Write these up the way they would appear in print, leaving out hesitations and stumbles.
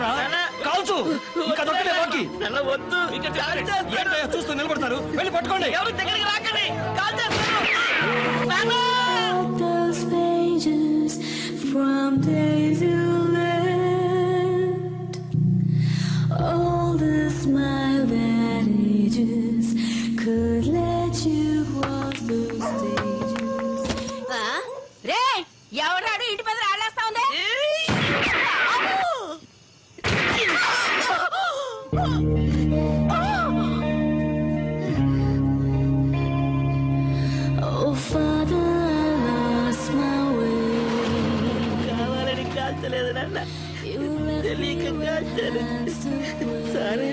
కాల్చరా కాల్చు ఇంకా దొక్కలే బాకీ వద్దు చూస్తూ నిలబడతారు వెళ్ళి పట్టుకోండి ఎవరు దగ్గరికి రాకండి Those pages from days you left, all the smile that ages could let you walk those stages. రే ఎవరాడు ఇంటి మీద రాళ్ళేస్తా ఉంది Oh Father, I lost my way. కావాలని కాల్చలేదు నాన్న You left తెలియక కాల్చాను సరే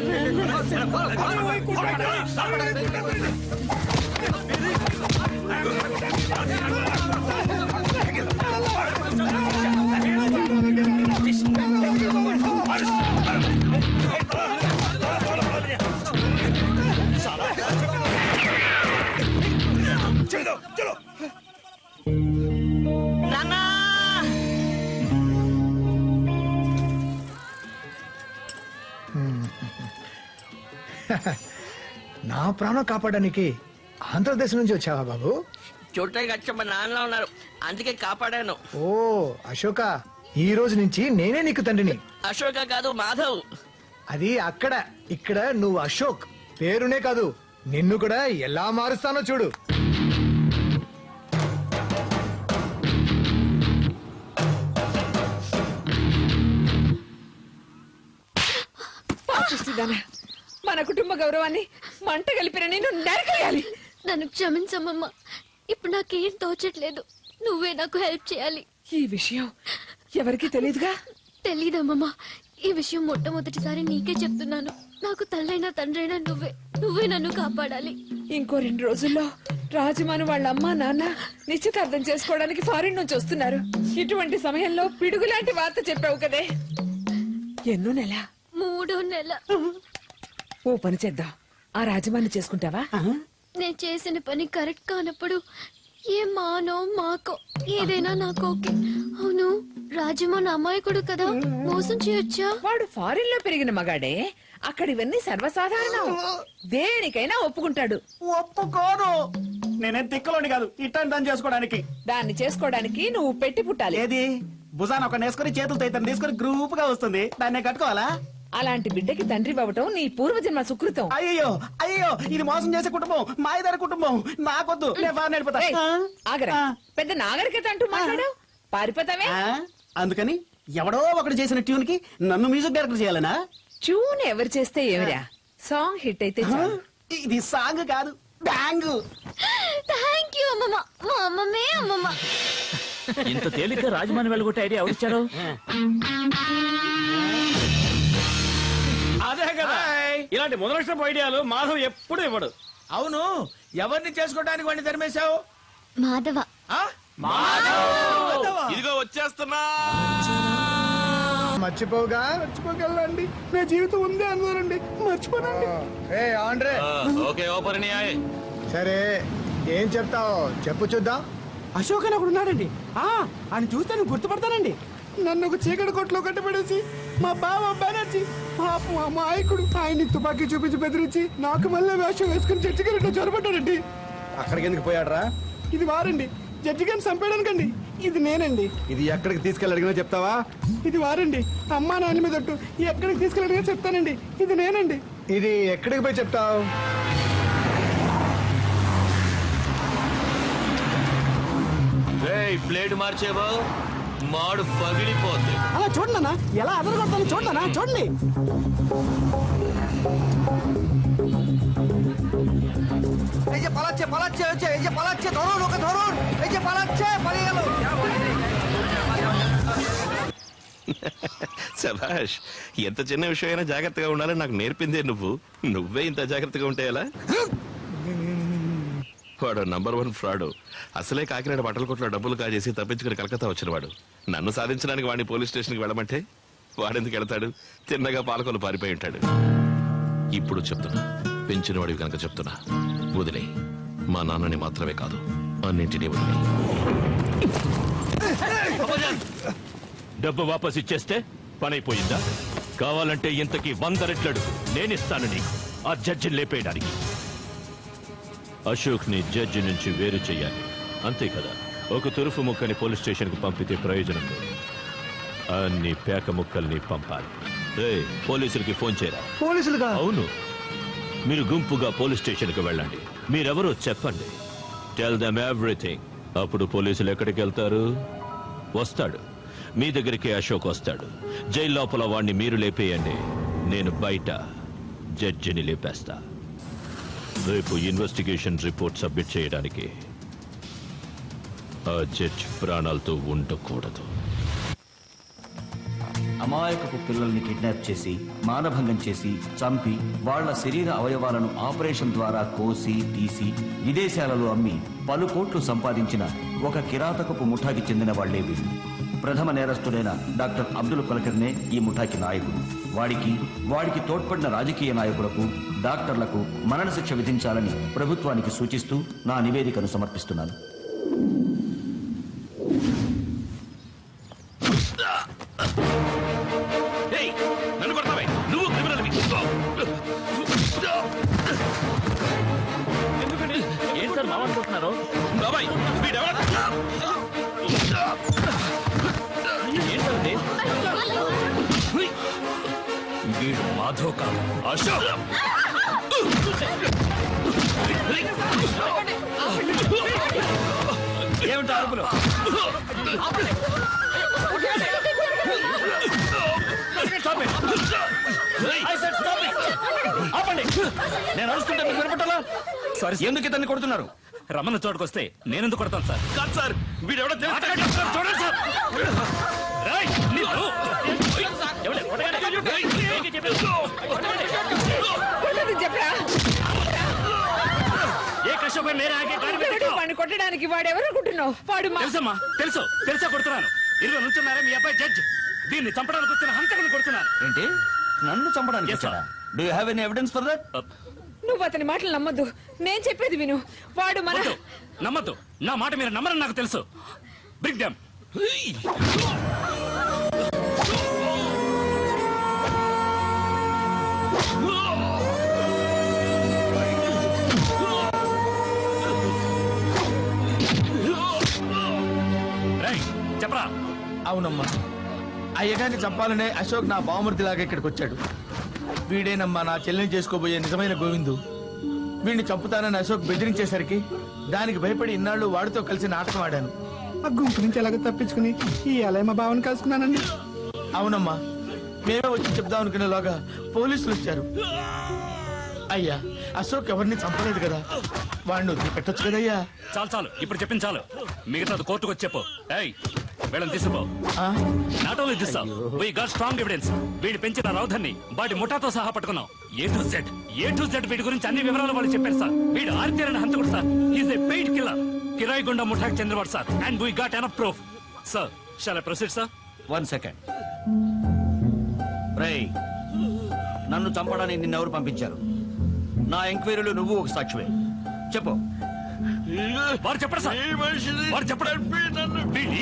నా ప్రాణం కాపాడడానికి ఆంధ్రదేశం నుంచి వచ్చావా బాబు? చూడటానికి వచ్చి మా నాన్నలో ఉన్నారు అందుకే కాపాడాను. ఓ అశోక, ఈ రోజు నుంచి నేనే నీకు తండ్రిని. అశోక కాదు మాధవ్. అది అక్కడ, ఇక్కడ నువ్వు అశోక్. పేరునే కాదు నిన్ను కూడా ఎలా మారుస్తానో చూడు. మన కుటుంబ గౌరవాన్ని మంట కలిపిన నేను నరకేయాలి. నన్ను క్షమించమ్మమ్మ. ఇప్పుడు నాకేం తోచట్లేదు. నువ్వే నాకు హెల్ప్ చేయాలి. ఈ విషయం ఎవరికి తెలీదుగా? తెలీదమ్మమ్మ. ఈ విషయం మొట్టమొదటిసారి నీకే చెప్తున్నాను. నాకు తల్లైనా తండ్రైనా నువ్వే నన్ను కాపాడాలి. ఇంకో 2 రోజుల్లో రాజమాను వాళ్ళ అమ్మా నాన్న నిశ్చితార్థం చేసుకోవడానికి ఫారిన్ నుంచి వస్తున్నారు. ఇటువంటి సమయంలో పిడుగులాంటి వార్త చెప్పావు కదే. ఎన్నో నెల? 3వ నెల. ఓ పని చేద్దాం, ఆ రాజమాన్ని చేసుకుంటావా? నేను చేసిన పని కరెక్ట్ కానప్పుడు ఏ మానో మాకో ఏదైనా నాకు ఓకే. అవును, రాజమాన్ అమాయకుడు కదా, మోసం చేయొచ్చా? వాడు ఫారిన్ లో పెరిగిన మగాడే. అక్కడ ఇవన్నీ సర్వసాధారణం. దేనికైనా ఒప్పుకుంటాడు. ఒప్పుకోను. నేనేం తిక్కలోని కాదు ఇట్టని దాన్ని చేసుకోవడానికి. దాన్ని చేసుకోవడానికి నువ్వు పెట్టి పుట్టాలి. ఏది భుజాన ఒక నేసుకొని చేతులతో ఇతను తీసుకొని గ్రూప్ గా వస్తుంది, దాన్ని కట్టుకోవాలా? అలాంటి బిడ్డకి తండ్రి అవ్వటం నీ పూర్వజన్మ సుకృతం. అయ్యో అయ్యో, ఇది మోసం చేసే కుటుంబం, మాయదారి కుటుంబం. నాకొద్దు, నేను ఫారెన్ వెళ్ళిపోతా. ఏయ్, ఆగరా. పెద్ద నాగరికత అంటూ మాట్లాడావు. పారిపోతావే. అందుకని ఎవడో ఒకటి చేసిన ట్యూన్ కి నన్ను మ్యూజిక్ డైరెక్టర్ చేయాలనా? ట్యూన్ ఎవరు చేస్తే ఏమిరా, సాంగ్ హిట్ అయితే చాలు. ఇది సాంగ్ కాదు, బ్యాంగ్. థ్యాంక్ యూ అమ్మమ్మ. మా అమ్మమ్మే అమ్మమ్మ. ఇంత తేలిగ్గా రాజమాని వెళ్ళగొట్టే ఐడియా ఎవరిచ్చారు? అదే కదా, ఇలాంటి మొదలక్షపు ఐడియాలు మాధవ్ ఎప్పుడు ఇవ్వడు. అవును, ఎవరిని చేసుకోవడానికి వాడిని తరిమేశావు? మాధవ. ఇదిగో వచ్చేస్తున్నా. మర్చిపోగలండి, నా జీవితం ఉంది అన్నారండి, మర్చిపోనండి. ఆండ్రే, ఓకే ఓపెన్ సరే ఏం చెప్తావు చెప్పు చూద్దాం. అశోక్ అని ఒకడు ఉన్నాడండి. ఆయన చూస్తే నేను గుర్తుపడతానండి. నన్ను ఒక చీకటి కొట్లో కట్టబడేసి మా బావ బెనర్జీ మా మాయకుడు ఆయన్ని తుపాకీ చూపించి బెదిరించి నాకు మళ్ళీ వేషం వేసుకుని జడ్జి గారి చొరబడ్డాడండి. అక్కడికి ఎందుకు పోయాడరా? ఇది వారండి, జడ్జి గారిని చంపేయడానికండి. ఇది నేనండి. ఇది ఎక్కడికి తీసుకెళ్ళి అడిగినా చెప్తావా? ఇది వారండి, అమ్మా నాన్న మీద ఒట్టు. ఎక్కడికి తీసుకెళ్ళడిగా చెప్తానండి. ఇది నేనండి. ఇది ఎక్కడికి పోయి చెప్తావు? ప్లేట్ మార్చేవా, మాడు పగిలిపోద్ది. అలా చూడన్నా, ఎలా అదరగొడతాను చూడన్నా, చూడండి. శభాష్, ఎంత చిన్న విషయం అయినా జాగ్రత్తగా ఉండాలని నాకు నేర్పిందే నువ్వు. నువ్వే ఇంత జాగ్రత్తగా ఉంటే ఎలా? వాడు నంబర్ 1 ఫ్రాడ్. అసలే కాకినాడ బట్టల కొట్లో డబ్బులు కాజేసి తప్పించుకుని కలకత్తా వచ్చినవాడు. నన్ను సాధించడానికి వాడిని పోలీస్ స్టేషన్కి వెళ్ళమంటే వాడెందుకు వెళ్తాడు? తిన్నగా పాలకొలు పారిపోయి ఉంటాడు. ఇప్పుడు చెప్తున్నా, పెంచిన వాడివి కనుక చెప్తున్నా, వదిలే. మా నాన్నని మాత్రమే కాదు, అన్నింటినీ వదిలే. డబ్బు వాపస్ ఇచ్చేస్తే పని అయిపోయిందా? కావాలంటే ఇంతకీ 100 రెట్లడు నేనిస్తాను నీకు ఆ జడ్జిని లేపేయడానికి. అశోక్ ని జడ్జి నుంచి వేరు చేయాలి, అంతే కదా. ఒక తురుపు ముక్కని పోలీస్ స్టేషన్ కు పంపితే ప్రయోజనం లేదు, అన్ని పేక ముక్కల్ని పంపాలి. పోలీసులకి ఫోన్ చేయరా. పోలీసులుగా? అవును, మీరు గుంపుగా పోలీస్ స్టేషన్ కు వెళ్ళండి. మీరెవరో చెప్పండి, టెల్ దెమ్ ఎవ్రీథింగ్. అప్పుడు పోలీసులు ఎక్కడికి వెళ్తారు? వస్తాడు మీ దగ్గరికి, అశోక్ వస్తాడు. జైలు లోపల వాణ్ణి మీరు లేపేయండి, నేను బయట జడ్జిని లేపేస్తా. రేపు ఇన్వెస్టిగేషన్ రిపోర్ట్ సబ్మిట్ చేయడానికి ఆ జడ్జి ప్రాణాలతో ఉండకూడదు. అమాయకపు పిల్లల్ని కిడ్నాప్ చేసి, మానభంగం చేసి, చంపి వాళ్ల శరీర అవయవాలను ఆపరేషన్ ద్వారా కోసి తీసి విదేశాలలో అమ్మి పలు కోట్లు సంపాదించిన ఒక కిరాతకపు ముఠాకి చెందిన వాళ్లే వీళ్ళు. ప్రథమ నేరస్తుడైన డాక్టర్ అబ్దుల్ కులకర్నే ఈ ముఠాకి నాయకుడు. వాడికి తోడ్పడిన రాజకీయ నాయకులకు, డాక్టర్లకు మరణశిక్ష విధించాలని ప్రభుత్వానికి సూచిస్తూ నా నివేదికను సమర్పిస్తున్నాను. నన్ను కొడతావే, నువ్వు క్రిమినల్వి. ఏం సార్ మాట్లాడుతున్నారు? బాబాయ్ వీడెవడ? వీడు మాధవ్ కాదు, అశోక్. ఏమిటా అరుపులు? నేను అరుస్తుంటే మీకు వినపట్టాలా? ఎందుకు ఇతన్ని కొడుతున్నారు? రమణ చోటుకొస్తే నేనెందుకు కొడతాను సార్? కాదు సార్, వీడెవడ? చూడండి సార్. రేయ్, నిన్ను. కొట్టదు చెప్పరా. ఏ కష్టపడి మేరే ఆగే గాడి మీద పెట్టు. వాడిని కొట్టడానికి వాడెవరనుకుంటున్నావు? వాడు మా తెలుసమ్మా, తెలుసా కొడుతున్నాను. ఇరుగు నుంచున్నారా మీ అబ్బాయి జడ్జ్. దీన్ని చంపడానికి వచ్చిన హంతకుని కొడుతున్నాను. ఏంటి, నన్ను చంపడానికి Yes, sir. Do you have any evidence for that? నువ్వు అతని మాటలు నమ్మొద్దు, నేను చెప్పేది విను. వాడు మన వద్దు, నమ్మద్దు. నా మాట మీరు నమ్మరని నాకు తెలుసు. Bring them. రేయ్, చెప్పరా. అవునమ్మా, అయ్యగారిని చంపాలనే అశోక్ నా బావమూర్తిలాగా ఇక్కడికి వచ్చాడు. వీడేనమ్మా నా చెల్లెని చేసుకోబోయే నిజమైన గోవిందు. వీడిని చంపుతానని అశోక్ బెదిరించేసరికి దానికి భయపడి ఇన్నాళ్ళు వాడితో కలిసి నాటకం ఆడాను. ఆ గుంపు నుంచి ఎలాగ తప్పించుకుని ఈ అలయ మా బావని కలుసుకున్నానండి. అవునమ్మా, మేమే వచ్చి చెప్దాం అనుకునేలాగా పోలీసులు వచ్చారు. అయ్యా, అశోక్ ఎవరిని చంపలేదు కదా, వాడిని వదిలి పెట్టొచ్చు కదయ్యా. చాలు, ఇప్పుడు చెప్పింది చాలు. మిగతాది కోర్టుకు వచ్చి చెప్పు. ఏయ్, వీళ్ళని తీసుకో. Not only this, we got strong evidence. వీడు పెంచిన రౌధన్ని వాడి ముఠాతో సహా పట్టుకున్నాం. ఏ టు జెడ్ వీడి గురించి అన్ని వివరాలు వాళ్ళు చెప్పారు సార్. వీడు ఆరితేరని హంతకుడు sir. Is a paid killer. కిరాయి గుండా ముఠాకి చెందినవాడు sir. And we got enough proof. Sir, shawl I proceed sir? 1 second. రేయ్, నన్ను చంపడానికి నిన్నెవరు పంపించారు? నా ఎంక్వైరీలో నువ్వు ఒక సాక్షివే. చెప్పు. వారు చెప్పరు సార్, వారు చెప్పడు. వీడి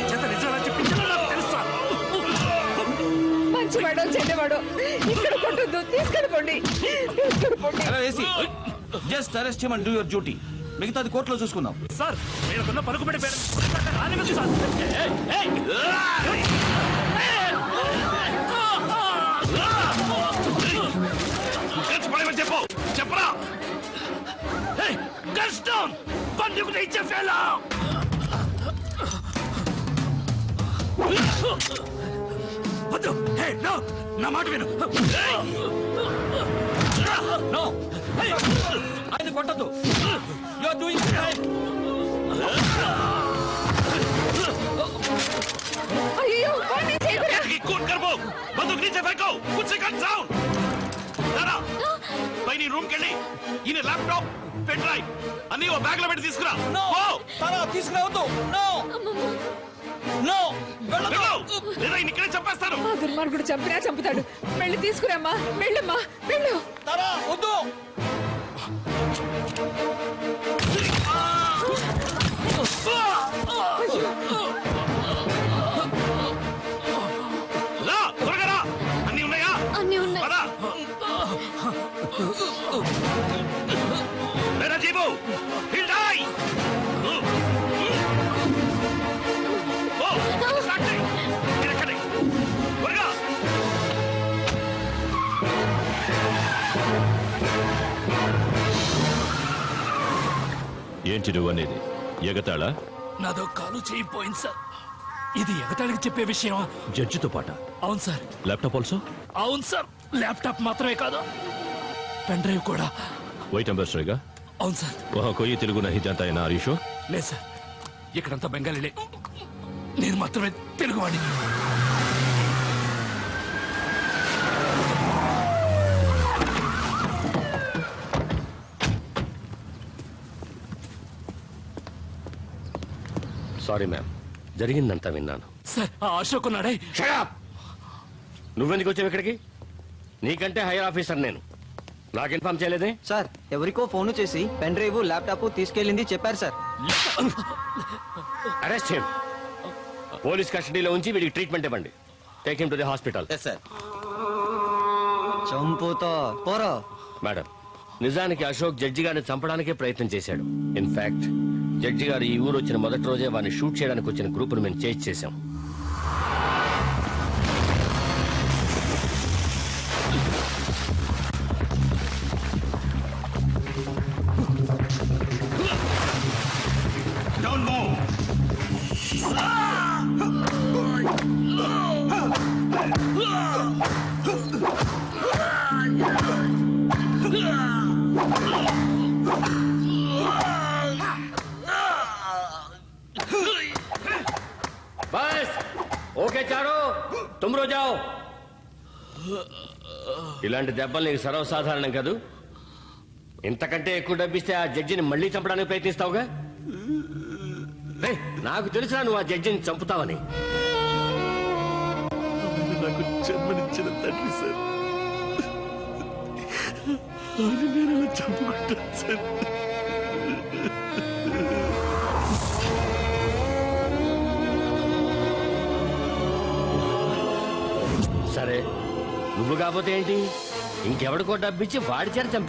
చేత నిజాలు చెప్పించాలో నాకు తెలుసు సార్. మంచివాడో చెడ్డవాడో ఇక్కడ కొట్టద్దు, తీసుకెళ్ళిపోండి. Just arrest him and do your duty. మిగతాది కోర్టులో చూసుకుందాం. సార్, వీళ్ళకున్న పలుకుబడి పేరు రానివ్వదు సార్. చెప్పు, చెప్పరా. కష్టం పండుగ ఇచ్చే ఫెలా. వద్దు, నా మాట విను. నో, ఆయన కొట్టద్దు. యు ఆర్ డూయింగ్ అయ్యో, వాడిని చేయకురా. कूद कर वो बंदूक नीचे फेंको कुछ सेकंड साउंड दादा పైన రూమ్ కెళ్ళి ఈయన ల్యాప్టాప్ పెన్ డ్రైవ్ అన్ని ఓ బ్యాగ్ లో పెట్టి తీసుకురా. తీసుకురావద్దు. నో నో, లేదా ఇక్కడే చంపేస్తాను. ఆ దుర్మార్గుడు చంపినా చంపుతాడు. వెళ్ళి తీసుకురామ్మా, వెళ్ళమ్మా, వెళ్ళు. తారా వద్దు. ఏంటి నువ్వు అనేది ఎగతాళా? నాదో కాలు చేయిపోయింది సార్. ఇది ఎగతాళికి చెప్పే విషయం. జడ్జితో పాట? అవును సార్. Laptop also? అవును సార్. ల్యాప్టాప్ మాత్రమే కాదు, పెన్ డ్రైవ్ కూడా. వైట్ అంబాసిడర్గా? అవును సార్. వహా కోయి తెలుగు నహీ జాంతా హై నా హరీషో? లేదు సార్, ఇక్కడంతా బెంగాలీలే, నేను మాత్రమే తెలుగువాడిని. సారీ మ్యామ్, జరిగిందంతా విన్నాను. సార్, ఆ అశోక్ ఉన్నాడే. నువ్వెందుకు వచ్చావు ఇక్కడికి? నీకంటే హైయర్ ఆఫీసర్ నేను, నాకు ఇన్ఫార్మ్ చేయలేదే? సార్ ఎవరికో ఫోన్ చేసి పెన్ డ్రైవ్ ల్యాప్టాప్ తీసుకెళ్ళింది చెప్పారు సార్. అరెస్ట్ చేయండి, పోలీస్ కస్టడీలో ఉంచి వీడికి ట్రీట్మెంట్ ఇవ్వండి. Take him to the hospital. Sir చంపుతో పోరో. మేడం, నిజానికి అశోక్ జడ్జి గారిని చంపడానికే ప్రయత్నం చేశాడు. ఇన్ఫాక్ట్ జడ్జి గారు ఈ ఊరు వచ్చిన మొదటి రోజే వారిని షూట్ చేయడానికి వచ్చిన గ్రూప్ ను మేము చేజ్ చేశాం. బస్ ఓకే చారు, తుమ్రో జాओ. ఇలాంటి దెబ్బలు నీకు సర్వసాధారణం కాదు. ఇంతకంటే ఎక్కువ డబ్బిస్తే ఆ జడ్జిని మళ్ళీ చంపడానికి ప్రయత్నిస్తావుగా. రేయ్, నాకు తెలుసురా నువ్వు ఆ జడ్జిని చంపుతావని. నాకు జన్మనిచ్చిన తండ్రి సార్, ఆయన నేను ఎలా చంపుకుంటాను సార్? సరే, నువ్వు కాకపోతే ఏంటి, ఇంకెవడికో డబ్బిచ్చి వాడి చేత చంపి